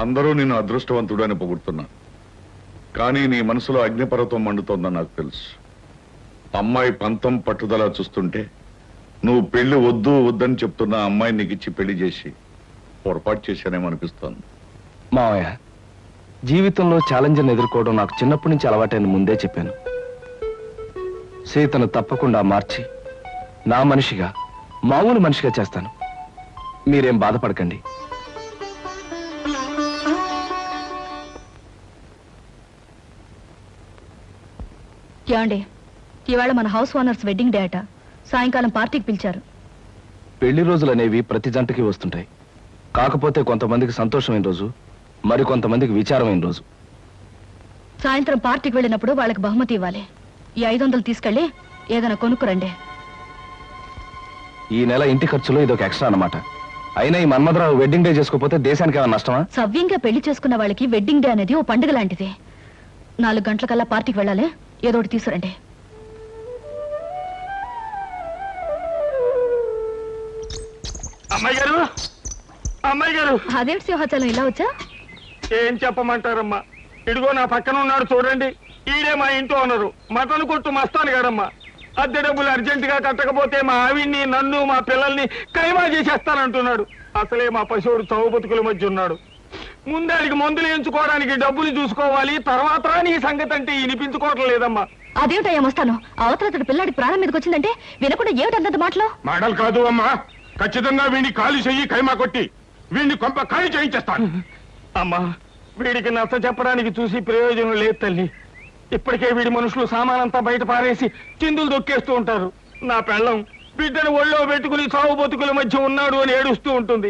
అందరూ నిన్ను అదృష్టవంతుడు అని పొగుడుతున్నా, కానీ నీ మనసులో అగ్నిపర్వతం మండుతోందని నాకు తెలుసు. అమ్మాయి పంతం పట్టుదల చూస్తుంటే నువ్వు పెళ్లి వద్దు వద్దని చెప్తున్న అమ్మాయి నీకు ఇచ్చి పెళ్లి చేసి పొరపాటు చేశానేమనిపిస్తోంది. మావయ్య, జీవితంలో ఛాలెంజ్ని ఎదుర్కోవడం నాకు చిన్నప్పటి నుంచి అలవాటైన ముందే చెప్పాను. సీతను తప్పకుండా మార్చి నా మనిషిగా, మామూలు మనిషిగా చేస్తాను. మీరేం బాధపడకండి. ఏమండి, ఇవాళ మన హౌస్ ఓనర్స్ వెడ్డింగ్ డే అట. సాయంకాలం పార్టీకి పిలిచారు. పెళ్లి రోజులు అనేవి ప్రతి జంటకి వస్తుంటాయి. కాకపోతే కొంతమందికి సంతోషమైన రోజు, మరి కొంతమందికి విచారమైన రోజు. సాయంత్రం పార్టీకి వెళ్ళినప్పుడు వాళ్ళకి బహుమతి ఇవ్వాలి. ఈ 500 తీసుకెళ్ళి ఏదైనా కొనుక్కురండి. ఈ నెల ఇంటి ఖర్చులో ఇదొక ఎక్స్ట్రా అన్నమాట. అయినా ఈ మన్మధరావు వెడ్డింగ్ డే చేసుకోకపోతే దేశానికి ఏమైనా నష్టమా? సవ్యంగా పెళ్లి చేసుకున్న వాళ్ళకి వెడ్డింగ్ డే అనేది ఓ పండుగ లాంటిది. 4 గంటలకల్లా పార్టీకి వెళ్ళాలి. ఏదో ఒకటి తీసుకురండి. అమ్మాయి గారు, అమ్మాయి గారు. అదేంటి సింహాచలం ఇలా వచ్చా? ఏం చెప్పమంటారమ్మా, ఇదిగో నా పక్కన ఉన్నాడు చూడండి, ఈడే మా ఇంట్లో ఉన్నారు. మటన్ కొట్టు మస్తాను గారమ్మా. అద్దె డబ్బులు అర్జెంట్ గా కట్టకపోతే మా ఆవిడ్ని, నన్ను, మా పిల్లల్ని కైమా చేసేస్తానంటున్నాడు. అసలే మా పశువుడు చౌ బతుకుల మధ్య ఉన్నాడు. ముందాడికి మందులు ఎంచుకోవడానికి డబ్బులు చూసుకోవాలి, తర్వాత నీ సంగతి అంటే వినిపించుకోవటం లేదమ్మా. అదేమిటయ్యా మస్తాను, అవతల పిల్లాడికి ప్రాణం మీదకి వచ్చిందంటే వినకుండా ఏమిటంత మాటలు? మాటలు కాదు అమ్మా, ఖచ్చితంగా వీడిని ఖాళీ చెయ్యి, కైమా కొట్టి వీడిని కొంప ఖాళీ చేయించేస్తాను. అమ్మా, వీడికి నచ్చ చెప్పడానికి చూసి ప్రయోజనం లేదు తల్లి. ఇప్పటికే వీడి మనుషులు సామానంతా బయట పారేసి చిందులు దొక్కేస్తూ ఉంటారు. నా పెళ్ళం బిడ్డను ఒళ్ళో పెట్టుకుని సాగు బతుకుల మధ్య ఉన్నాడు అని ఏడుస్తూ ఉంటుంది.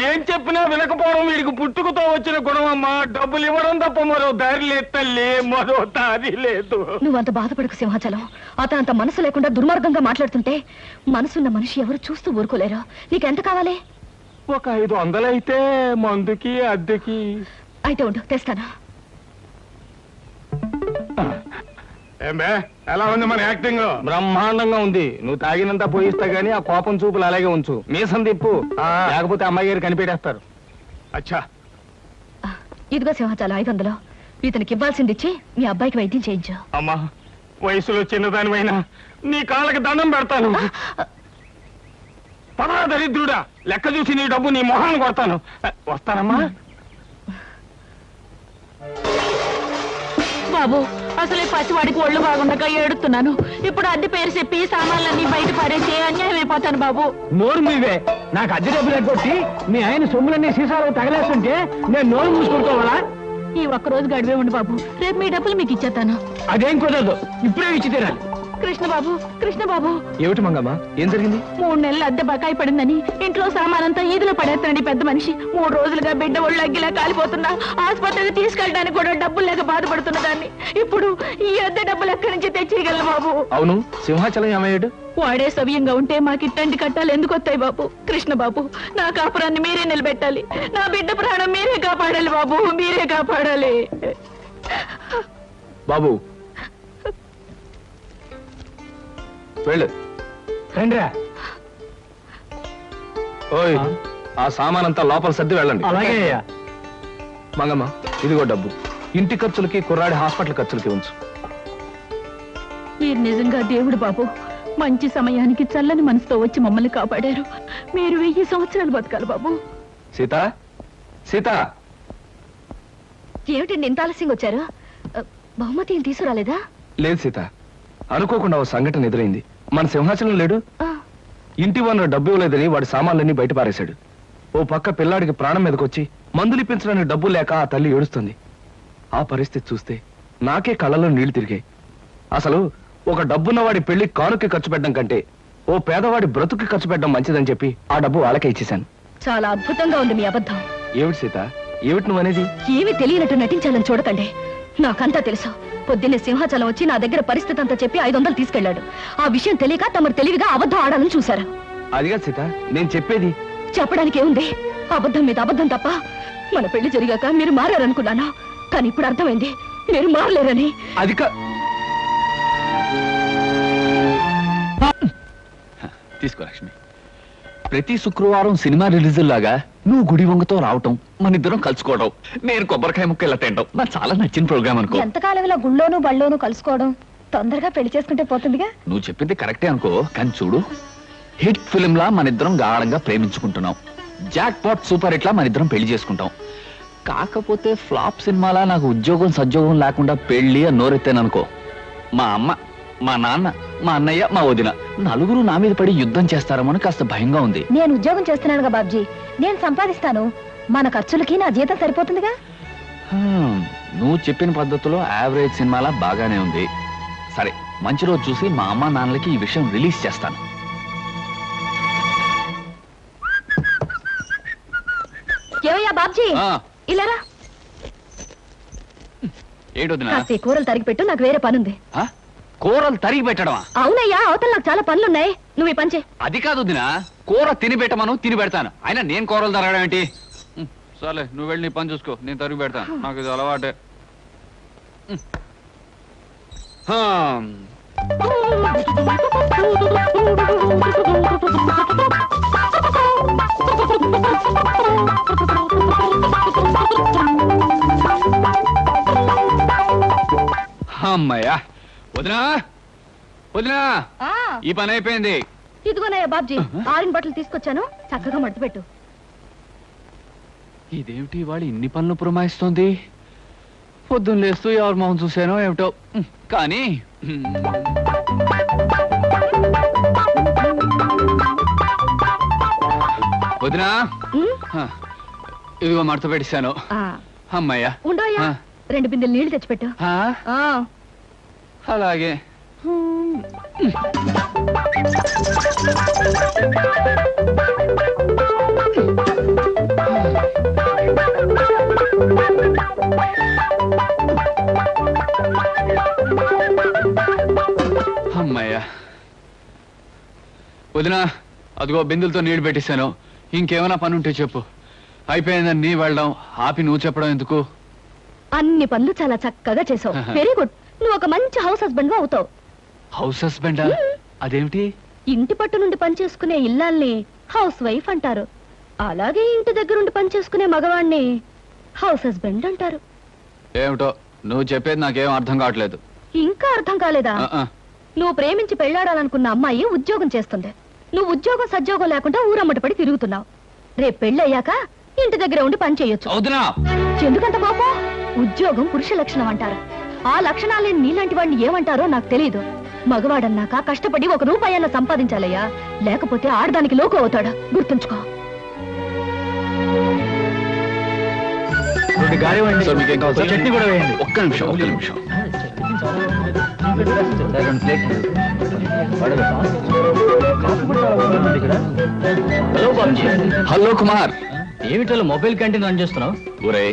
ఏం చెప్పినా వినకపోవడం వీడికి పుట్టుకతో వచ్చిన గుణం అమ్మా. డబ్బులు ఇవ్వడం తప్ప మరో దారి లేదు తల్లి, మరో దారి లేదు. నువ్వంత బాధపడకు సింహాచలం. అతను అంత మనసు లేకుండా దుర్మార్గంగా మాట్లాడుతుంటే మనసున్న మనిషి ఎవరు చూస్తూ ఊరుకోలేరు. నీకెంత కావాలి? ఒక 500 అయితే మందుకి అద్దెకి. అయితే ఉండు, తెస్తాను. ఏమే, ఎలా ఉంది మన యాక్టింగ్? బ్రహ్మాండంగా ఉంది. నువ్వు తాగినంత పోయిస్తా గానీ ఆ కోపం చూపులు అలాగే ఉంచు. మీసం తిప్పు, లేకపోతే అమ్మాయి గారు కనిపెట్టేస్తారు. అచ్చా, ఇదిగో సింహాచలం 500. ఇతనికి ఇవ్వాల్సింది ఇచ్చి మీ అబ్బాయికి వైద్యం చేయించు. అమ్మా, వయసులో చిన్నదానివైనా నీ కాళ్ళకి దండం పెడతాను. పదా దరిద్రుడా, లెక్క చూసి నీ డబ్బు నీ మొహాన్ని కొడతాను. వస్తానమ్మా. బాబు, అసలే పసివాడికి ఒళ్ళు బాగుండక ఏడుతున్నాను. ఇప్పుడు అద్దె పేరు చెప్పి సామాన్లన్నీ బయట పడేసి అన్యాయం అయిపోతాను బాబు. నోరు మీవే. నాకు అద్దె డబ్బులు ఎగ్గొట్టి మీ ఆయన సొమ్ములన్నీ సీసాలు తగలేస్తుంటే నేను నోరు మూసుకుంటావాలా? ఈ ఒక్కరోజు గడివే ఉండు బాబు, రేపు మీ డబ్బులు మీకు ఇచ్చేస్తాను. అదేం కుదరదు, ఇప్పుడే ఇచ్చి తీరాలి. కృష్ణబాబు, కృష్ణబాబు. ఏమిటి మంగమ్మ, ఏం జరిగింది? 3 నెలలు అద్దె బకాయి పడిందని ఇంట్లో సామానంతా ఈదులో పడేస్తానండి పెద్ద మనిషి. 3 రోజులుగా బిడ్డ ఒళ్ళు అగ్గిలా కాలిపోతున్నా ఆసుపత్రికి తీసుకెళ్ళడానికి కూడా డబ్బులు లేక బాధపడుతున్న దాన్ని ఇప్పుడు ఈ అద్దె డబ్బులు ఎక్కడి నుంచి తెచ్చేయగలను బాబు? అవును, సింహాచలం ఏమయ్యాడు? వాడే సవ్యంగా ఉంటే మాకు ఇట్టంటి కట్టాలు ఎందుకు వస్తాయి బాబు? కృష్ణబాబు, నా కాపురాన్ని మీరే నిలబెట్టాలి. నా బిడ్డ ప్రాణం మీరే కాపాడాలి బాబు, మీరే కాపాడాలి. బాబు వెళ్ళు. రండిరా. ఓయ్, ఆ సామానంతా లోపల సర్ది వెళ్ళండి. అలాగే. మంగమ్మ, ఇదిగో డబ్బు. ఇంటి ఖర్చులకి, కుర్రాడి హాస్పిటల్ ఖర్చులకి ఉంచు. మీరు నిజంగా దేవుడు బాబు. మంచి సమయానికి చల్లని మనసుతో వచ్చి మమ్మల్ని కాపాడారు. మీరు 1000 సంవత్సరాలు బతకాలి బాబు. సీత, సీత. ఏమిటండి ఇంత ఆలస్యంగా వచ్చారు? బహుమతి ఏం తీసుకురాలేదా? లేదు సీత, అనుకోకుండా ఓ సంఘటన ఎదురైంది. మన సింహాచలం లేడు, ఇంటి ఓనర్ డబ్బు ఇవ్వలేదని వాడి సామాన్లన్నీ బయట పారేశాడు. ఓ పక్క పిల్లాడికి ప్రాణం మీదకొచ్చి మందులు ఇప్పించడానికి డబ్బు లేక ఆ తల్లి ఏడుస్తుంది. ఆ పరిస్థితి చూస్తే నాకే కళ్ళలో నీళ్లు తిరిగాయి. అసలు ఒక డబ్బున్న వాడి పెళ్లి కానుక్కి ఖర్చు పెట్టడం కంటే ఓ పేదవాడి బ్రతుకి ఖర్చు పెట్టడం మంచిదని చెప్పి ఆ డబ్బు వాళ్ళకే ఇచ్చేశాను. చాలా అద్భుతంగా ఉంది మీ అబద్ధం. ఏమిటి సీత, ఏమిటి నువ్వు అనేది? ఏమీ తెలియనట్టు నటించాలని చూడకండి. నాకంతా తెలుసు. పొద్దున్నే సింహాచలం వచ్చి నా దగ్గర పరిస్థితి అంతా చెప్పి 500 తీసుకెళ్లాడు. ఆ విషయం తెలియక తమరు తెలివిగా అబద్ధం ఆడాలని చూశారు. అదిగా సీత, నేను చెప్పేది. చెప్పడానికి ఏముంది? అబద్ధం మీద అబద్ధం తప్ప. మన పెళ్లి జరిగాక మీరు మారారనుకున్నాను, కానీ ఇప్పుడు అర్థమైంది మీరు మారలేరని. అది తీసుకో లక్ష్మి. ప్రతి శుక్రవారం సినిమా రిలీజ్ లాగా నువ్వు గుడి వంగతో రావటం, మన ఇద్దరం కలుసుకోవడం, నేను కొబ్బరికాయ ముక్క ఇలా తినడం నాకు చాలా నచ్చిన ప్రోగ్రామ్ అనుకో. ఎంతకాలం ఇలా గుళ్ళోను బళ్ళోను కలుసుకోవడం, తొందరగా పెళ్లి చేసుకుంటే పోతుందిగా. నువ్వు చెప్పింది కరెక్టే అనుకో, కానీ చూడు హిట్ ఫిల్మ్ లా మన ఇద్దరం గాఢంగా ప్రేమించుకుంటున్నాం. జాక్ పాట్ సూపర్ హిట్ లా మన ఇద్దరం పెళ్లి చేసుకుంటాం. కాకపోతే ఫ్లాప్ సినిమాలా నాకు ఉద్యోగం సద్యోగం లేకుండా పెళ్లి అని నోరెత్తాననుకో, మా అమ్మ, మా నాన్న, మా అన్నయ్య, మా వదిన నలుగురు నా మీద పడి యుద్ధం చేస్తారేమో కాస్త భయంగా ఉంది. నేను ఉద్యోగం చేస్తున్నానుగా బాబ్జీ, నేను సంపాదిస్తాను. మన ఖర్చులకి నా జీతం సరిపోతుందిగా. నువ్వు చెప్పిన పద్ధతిలో యావరేజ్ సినిమాలా బాగానే ఉంది. సరే, మంచి రోజు చూసి మా అమ్మ నాన్నలకి ఈ విషయం రిలీజ్ చేస్తాను. ఏవయ్యా బాబ్జీ, ఆ, ఇలారా. ఏంటొదినా? కాస్త ఈ కూరలు తరిగి పెట్టు, నాకు వేరే పనుంది. ఆ? కూరలు తరిగి పెట్టడమా? అవునయ్యా, అవతల నాకు చాలా పనులున్నాయి. నువ్వు ఈ పని చేయి. అది కాదు వదినా, కూర తిని పెట్టమను, తిని పెడతాను. అయినా నేను కూరలు తరగడం ఏంటి? సరే, నువ్వు వెళ్ళి నీ పని చూసుకో, నేను తరిగి పెడతాను. నాకు ఇది అలవాటే. అమ్మయ్యా, వదినా వదినా, ఈ పని అయిపోయింది. ఇదిగోనయ్యా బాబ్జీ, ఆరిన బట్టలు తీసుకొచ్చాను, చక్కగా మడత పెట్టు. ఇదేమిటి వాళ్ళు ఇన్ని పనులు పురమాయిస్తోంది? పొద్దున్న లేస్తూ ఎవరి మొహం చూసానో ఏమిటో. కానీ వదినా, ఇదిగో మడత పెట్టేశాను. అమ్మయ్యా. ఉండోయ్యా, 2 బిందెలు నీళ్లు తెచ్చిపెట్టు. అలాగే. అమ్మయ్యా. వదినా, అదిగో బిందులతో నీళ్లు పెట్టేశాను. ఇంకేమైనా పని ఉంటే చెప్పు. అయిపోయిందని నీ వెళ్ళడం ఆపి నువ్వు చెప్పడం ఎందుకు? అన్ని పనులు చాలా చక్కగా చేసావు. Very good. నువ్వు ఒక మంచి హౌస్ హస్బెండ్ గా అవుతావు. హౌస్ హస్బెండా? అదేమిటి? ఇంటి పట్టు నుండి పని చేసుకునే ఇల్లాల్ని హౌస్ వైఫ్ అంటారు. అలాగే ఇంటి దగ్గరుండి పని చేసుకునే మగవాణ్ణి హౌస్ హస్బెండ్ అంటారు. ఏమిటో నువ్వు చెప్పేది నాకేం అర్థం కావట్లేదు. ఇంకా అర్థం కాలేదా? నువ్వు ప్రేమించి పెళ్లాడాలనుకున్న అమ్మాయి ఉద్యోగం చేస్తుంది. నువ్వు ఉద్యోగం సద్యోగం లేకుండా ఊరమ్మటి పడి తిరుగుతున్నావు. రేపు పెళ్ళయ్యాక ఇంటి దగ్గర ఉండి పని చేయొచ్చు. ఎందుకంత కోపం? ఉద్యోగం పురుష లక్షణం అంటారు. ఆ లక్షణాలేని నీలాంటి వాడిని ఏమంటారో నాకు తెలియదు. మగవాడన్నాక కష్టపడి 1 రూపాయన్నా సంపాదించాలయ్యా, లేకపోతే ఆడదానికి లోకు అవుతాడు. గుర్తుంచుకో. చట్నీ కూడా వేయండి. ఒక్క నిమిషం. హలో కుమార్, ఏమిటో మొబైల్ క్యాంటీన్ రన్ చేస్తున్నావు? ఒరే,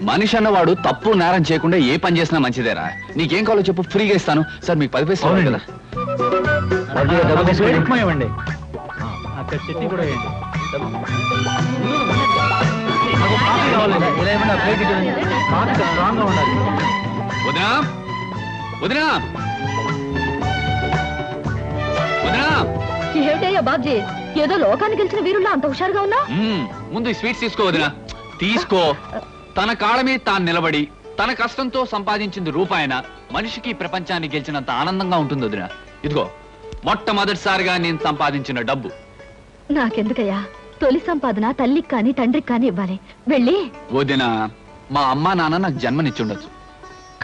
మనిషి అన్నవాడు తప్పు నేరం చేయకుండా ఏ పని చేసినా మంచిదేరా. నీకేం కావాలో చెప్పు, ఫ్రీగా ఇస్తాను. సార్ మీకు 10 పైసలు కదా. ఇవ్వండి. అక్కడ చట్నీ కూడా వేయండి. స్ట్రాంగ్ గా ఉండాలి. వదినా వదినా వదినా. ఏమిటయ్యా బాబ్జీ, ఏదో లోకానికి గెలిచిన వీరుల్లో అంత హుషారుగా ఉన్నా? ముందు ఈ స్వీట్స్ తీసుకో వదినా, తీసుకో. తన కాళ్ళ మీద తాను నిలబడి తన కష్టంతో సంపాదించింది రూపాయన మనిషికి ప్రపంచాన్ని గెలిచినంత ఆనందంగా ఉంటుంది వదినా. ఇదిగో మొట్టమొదటిసారిగా నేను సంపాదించిన డబ్బు. నాకెందుకయ్యా, తొలి సంపాదన తల్లికి కాని తండ్రికి కాని ఇవ్వాలి. వెళ్ళి. వదినా, మా అమ్మా నాన్న నాకు జన్మనిచ్చుండొచ్చు,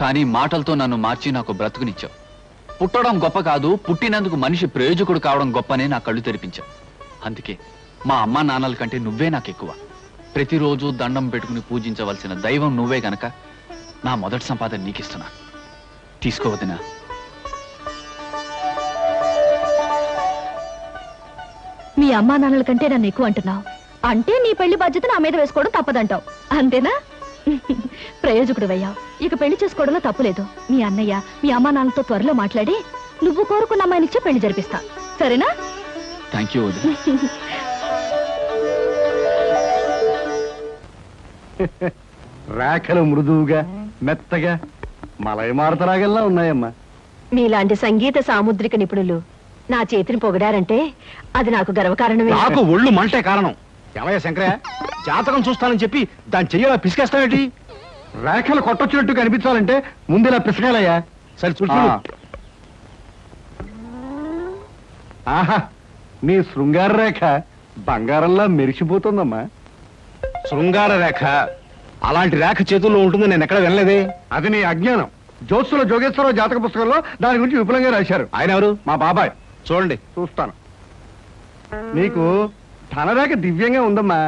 కానీ మాటలతో నన్ను మార్చి నాకు బ్రతుకునిచ్చావు. పుట్టడం గొప్ప కాదు, పుట్టినందుకు మనిషి ప్రయోజకుడు కావడం గొప్పనే నా కళ్ళు తెరిపించావు. అందుకే మా అమ్మా నాన్నల కంటే నువ్వే నాకు ఎక్కువ. ప్రతిరోజు దండం పెట్టుకుని పూజించవలసిన దైవం నువ్వే గనక నా మొదటి సంపాదన నీకిస్తున్నా. తీసుకో వదినా. మీ అమ్మా నాన్నల కంటే నన్ను ఎక్కువ అంటున్నావు అంటే నీ పెళ్లి బాధ్యత నా మీద వేసుకోవడం తప్పదంటావు, అంతేనా? ప్రయోజకుడు అయ్యావు, ఇక పెళ్లి చేసుకోవడంలో తప్పులేదు. మీ అన్నయ్య మీ అమ్మా నాన్నలతో త్వరలో మాట్లాడి నువ్వు కోరుకున్న అమ్మాయినిచ్చే పెళ్లి జరిపిస్తా, సరేనా? థ్యాంక్ యూ వదినా. రేఖలు మృదువుగా మెత్తగా మలయమారుతరాగల్లా ఉన్నాయమ్మా. మీలాంటి సంగీత సాముద్రిక నిపుణులు నా చేతిని పొగిడారంటే అది నాకు గర్వకారణమే. నాకు ఒళ్ళు మంటే కారణం. ఏమయ్యా శంకరయ్య, జాతకం చూస్తానని చెప్పి దాని చెయ్యలా పిసికేస్తావేంటి? రేఖలు కొట్టొచ్చినట్టు కనిపించాలంటే ముందులా పిసకాలయ్యా. సరే చూడు. ఆహా, నీ శృంగార రేఖ బంగారంలా మెరిసిపోతుందమ్మా. శృంగార రేఖ అలాంటి రేఖ చేతుల్లో ఉంటుందని నేను ఎక్కడ వినలేదే. అది నీ అజ్ఞానం. జోత్సుల జోగేశ్వరరావు జాతక పుస్తకంలో దాని గురించి విపులంగా రాశారు. ఆయన ఎవరు? మా బాబాయ్. చూడండి, చూస్తాను. నీకు ధనరేఖ దివ్యంగా ఉందమ్మా.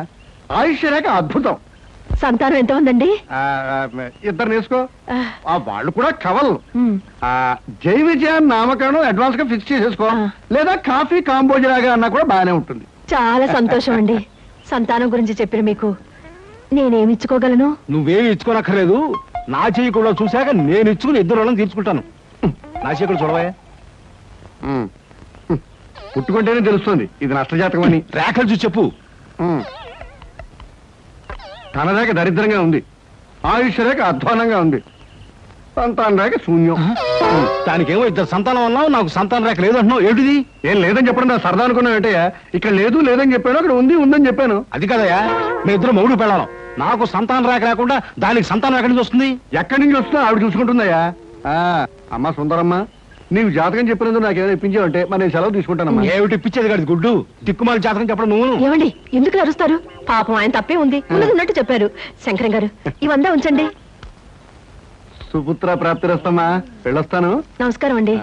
ఆయుష్య రేఖ అద్భుతం. సంతానం ఎంత ఉందండి? ఇద్దరు నేర్చుకో. వాళ్ళు కూడా కవల్. జై విజయ నామకరణం అడ్వాన్స్ గా ఫిక్స్ చేసేసుకో. లేదా కాఫీ కాంబోజరాగా అన్నా కూడా బాగానే ఉంటుంది. చాలా సంతోషం అండి. సంతానం గురించి చెప్పిన మీకు నేనేమి ఇచ్చుకోగలను? నువ్వేమి ఇచ్చుకోనక్కర్లేదు. నా చెయ్యి కూడా చూశాక నేను ఇచ్చుకుని ఇద్దరు వాళ్ళని తీర్చుకుంటాను. నా చెయ్యి కూడా చూడవా. పుట్టుకుంటేనే తెలుస్తుంది ఇది నష్టజాతకం అని. రేఖలు చూసి చెప్పు. తన రేఖ దరిద్రంగా ఉంది. ఆయుష్ రేఖ అధ్వానంగా ఉంది. సంతాన రేఖ శూన్యం. దానికేమో ఇద్దరు సంతానం అన్నావు, నాకు సంతాన రేఖ లేదంటున్నావు. ఏంటిది? ఏం లేదని చెప్పడం నా సరదా అనుకున్నావు ఏంటయ్యా? ఇక్కడ లేదు లేదని చెప్పాను, అక్కడ ఉంది ఉందని చెప్పాను. అది కదయ్యా, మీ ఇద్దరు మొగుడు పెళ్ళాం. నాకు సంతాన రేఖ లేకుండా దానికి సంతానం ఎక్కడి నుంచి వస్తుంది? ఎక్కడి నుంచి వస్తుందో ఆవిడ చూసుకుంటుందయ్యా. అమ్మా సుందరమ్మ, నీవు జాతకం చెప్పినందుకు నాకేమైనా ఇప్పించావంటే మరి నేను సెలవు తీసుకుంటానమ్మా. ఏమిటి ఇప్పించేది కాదు గుడ్డు, దిక్కుమాలి జాతకం చెప్పడం నువ్వు. ఏమండి, ఎందుకు అరుస్తారు? పాపం ఆయన తప్పే ఉంది, ఉన్నట్టు చెప్పారు. శంకరం గారు, ఇవంతా ఉంచండి. సుపుత్ర ప్రాప్తిరస్తమ్మా, వెళ్ళొస్తాను. నమస్కారం అండి.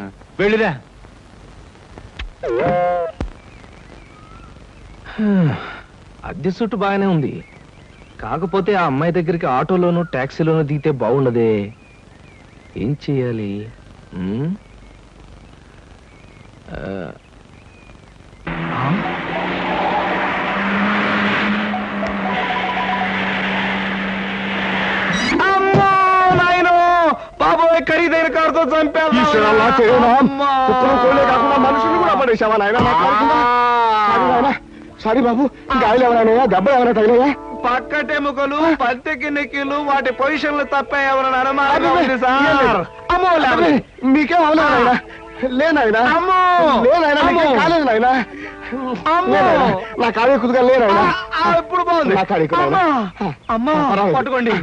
వెళ్ళిరా. అద్దె చుట్టు బాగానే ఉంది, కాకపోతే ఆ అమ్మాయి దగ్గరికి ఆటోలోను టాక్సీలోను దిగితే బాగుండదే. ఏం చెయ్యాలి? బాబోయ్, ఖరీదైన కారుతో చంపాను. మనుషులు కూడా పడేసావా నాయన? సారీ బాబు, గాయలు ఎవరైనా దెబ్బ ఎవరైనా తగిలాయా? పక్కటెముకలు, పత్తెకి నెక్కిలు, వాటి పొజిషన్లు తప్ప ఎవరైనా అనుమానం? మీకేం అవలేదా? లేనాయనా, కాలేదు నాయన. నా కాడే కుదుగా లేనాయన. ఎప్పుడు బాగుంది నా కాడే పట్టుకోండి.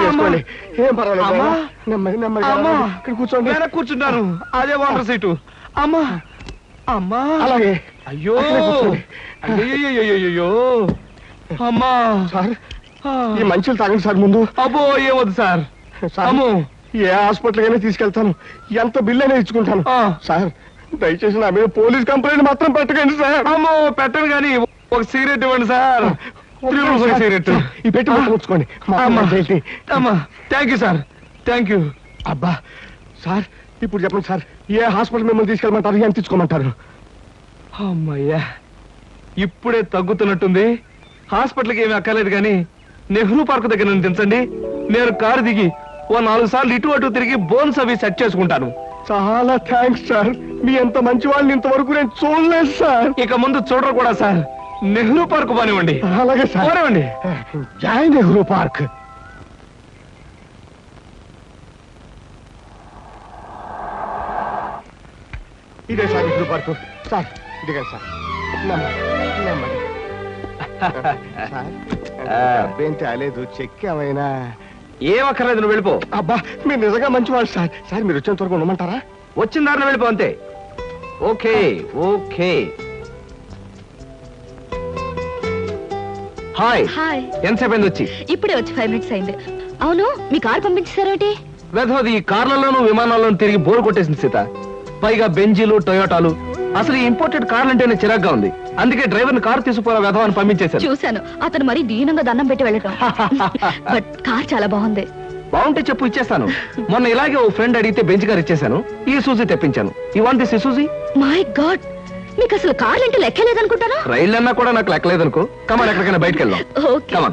చేసుకోండి, ఏం పర్వాలేదు. నెమ్మది నెమ్మది ఇక్కడ కూర్చోండి. కూర్చుంటాను, అదే వాటర్ సీటు. అమ్మా అమ్మా, అలాగే. అయ్యో అయ్యో అమ్మా. సార్, ఈ మంచులు తాగండి సార్ ముందు. అబ్బో ఏమొద్దు సార్. అమ్మో, ఏ హాస్పిటల్కైనా తీసుకెళ్తాను, ఎంత బిల్ అయినా ఇచ్చుకుంటాను. సార్, దయచేసి నా మీద పోలీస్ కంప్లైంట్ మాత్రం పెట్టకండి సార్. అమ్మో, పెట్టను కానీ ఒక సిగరెట్ ఇవ్వండి సార్. సిగరెట్ ఈ పెట్టి ఉంచుకోండి. అమ్మా, thank you sir, thank you. అబ్బా సార్, ఇప్పుడు చెప్పండి సార్, ఏ హాస్పిటల్ మిమ్మల్ని తీసుకెళ్ళమంటారు, ఎంత తీసుకోమంటారు? అమ్మయ్యా, ఇప్పుడే తగ్గుతున్నట్టుంది. హాస్పిటల్కి ఏమీ అక్కర్లేదు కానీ నెహ్రూ పార్క్ దగ్గర నన్ను దించండి. నేను కారు దిగి ఓ 4 సార్లు ఇటు అటు తిరిగి బోన్స్ అవి సెట్ చేసుకుంటాను. చాలా థ్యాంక్స్ సార్, మీ ఎంత మంచి వాళ్ళని ఇంతవరకు నేను చూడలేదు సార్. ఇక ముందు చూడరు కూడా సార్. నెహ్రూ పార్క్ పోనివ్వండి. అలాగే సార్, పోనివ్వండి. జై నెహ్రూ పార్క్. ఇదే సార్ నెహ్రూ పార్క్. సార్ ఇదిగా సార్. అబ్బేంటి అలేదు, చెక్ ఏమైనా? ఏం అక్కర్లేదు, నువ్వు వెళ్ళిపో. అబ్బా, మీరు నిజంగా మంచివాళ్ళు సార్. సార్, మీరు వచ్చేంత వరకు ఉండమంటారా? వచ్చిన దారిలో వెళ్ళిపో అంతే. Okay okay. హాయ్. హాయ్. ఎంతసేపు అయింది వచ్చి? ఇప్పుడే వచ్చి 5 minutes అయింది. అవును, మీ కారు పంపించేశారేంటి? వెధవది కార్లలోనూ విమానాల్లోనూ తిరిగి బోర్ కొట్టేసింది సీత. పైగా బెంజీలు, టొయోటాలు. అసలు ఈ ఇంపోర్టెడ్ కార్లు అంటేనే చిరాగ్గా ఉంది. అందుకే డ్రైవర్ని కారు తీసుకుపోరా వెధవ అని పంపించేశాను. చూశాను, అతను మరీ దీనంగా దండం పెట్టి వెళ్ళటం. బట్ కార్ చాలా బాగుంది. బాగుంటే చెప్పు, ఇచ్చేస్తాను. మొన్న ఇలాగే ఓ ఫ్రెండ్ అడిగితే బెంచ్ కార్ ఇచ్చేసాను. ఈ సూజీ తెప్పించాను. ఈ want this sooji? My God, మీకు అసలు కార్లు అంటే లెక్కలేదనుకుంటారా? రైళ్ళన్నా కూడా నాకు లెక్కలేదనుకో. కమాన్, ఎక్కడికైనా బయటకు వెళ్దాం. ఓకే.